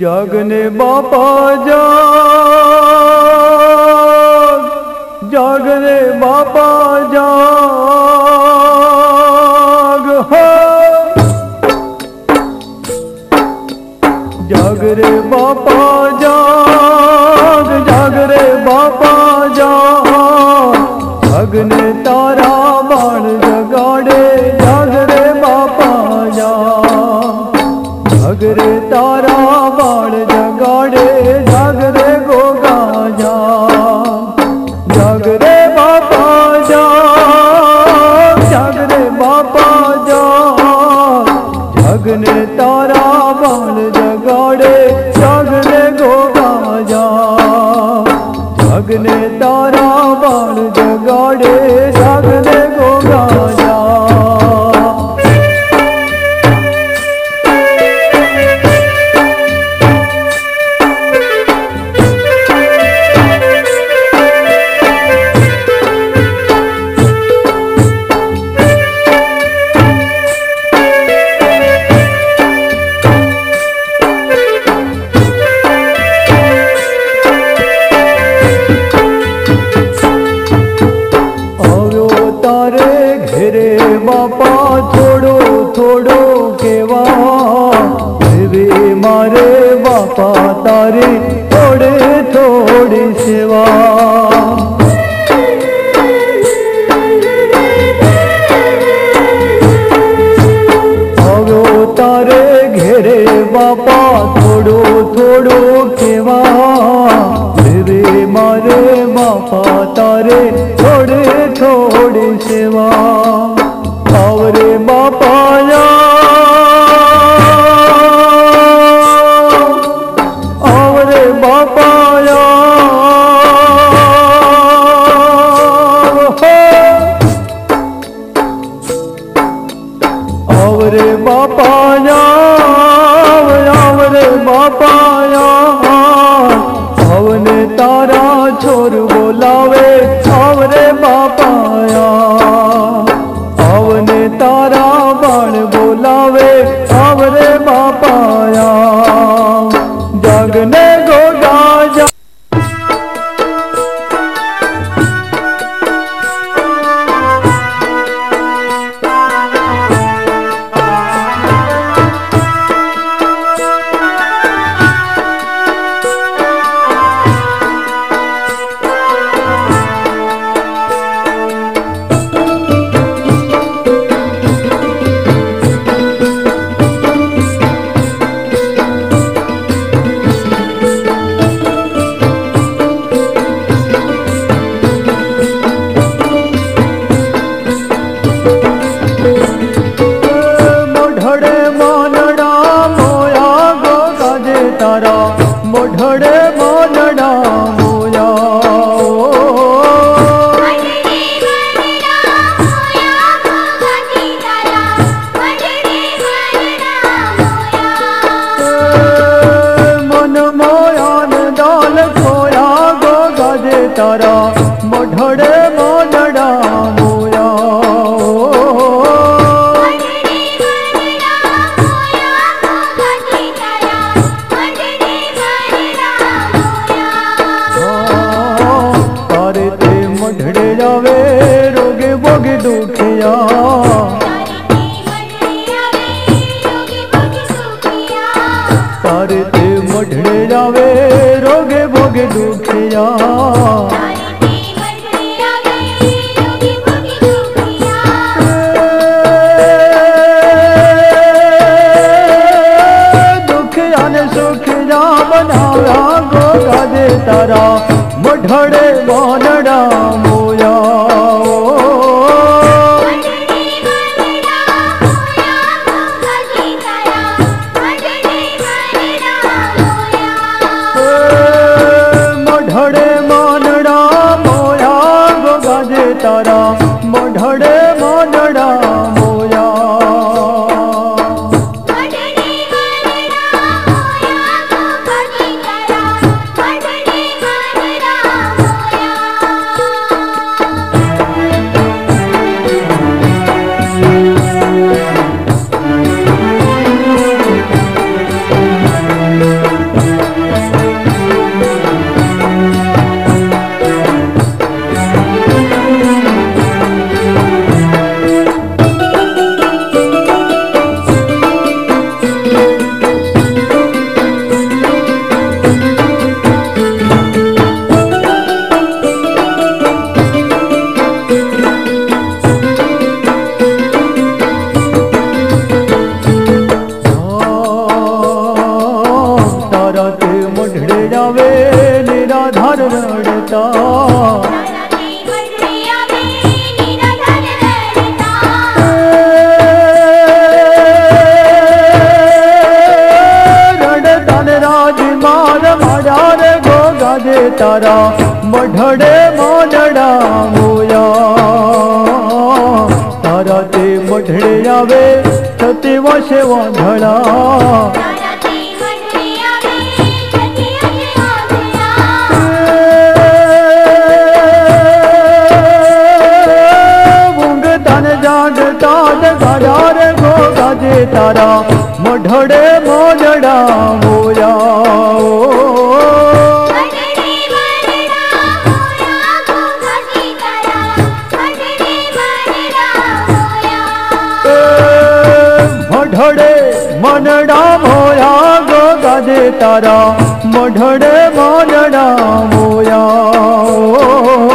जागने बापा जाग, जागने बापा जाग हो। जाग रे बापा जाग, जाग रे बापा जाग, जागने तारा बाण जगाड़े, जाग रे बापा जाग, जाग रे तारा बाण जगाड़े, जाग रे गोगा जाग, जाग रे बापा जाग, जाग रे बापा जाग, जागने तारा बाण जगाड़े, जाग रे गोगा जाग, जागने तारा बाण जगाड़े, जाग रे गोगा जाग। बापा थोड़ो थोड़ो केवा देवे मारे बापा तारे थोड़े थोड़ी सेवा। आवो तारे घेरे बापा थोड़ो थोड़ो केवा देवे मारे बापा तारे थोड़े थोड़ी सेवा। आवरे बापा आवरे बापा आवरे बापा आवरे बापा आवने तारा छोर बोलावे, आवरे बापा आवने तारा बाण बोलावे, आवरे बापा जागने गोगा जा। मोढ़ड़े मोनड़ा मोया मन मोयान दाल खोया गो गाजे तारा, मोढ़ड़े मोनड़ा मोया मोढ़ड़े जावे रोगे बोगे दुखिया, सारे ते मोढ़ड़े जावे रोगे बोगे दुखिया। दुखिया ने सुखिया बनाया गोगा दे तारा, मोढ़ड़े मोनड़ा मोया मोढ़ड़े मोनड़ा मोया गोगा दे तारा, मोढ़ड़े मोनड़ा मोया આવે નિરાધાર રડતા તારા મઢડે મોનડા મોયા તારા તે મઢડે આવે છતી વશે વાંધળા ઊંઘ તન જાગતા ગાડા રે ગો ગાજે તારા મઢડે મોનડા મોયા મઢડે મનડા મોયા ગો ગાજે તારા મઢડે મનડા મોયા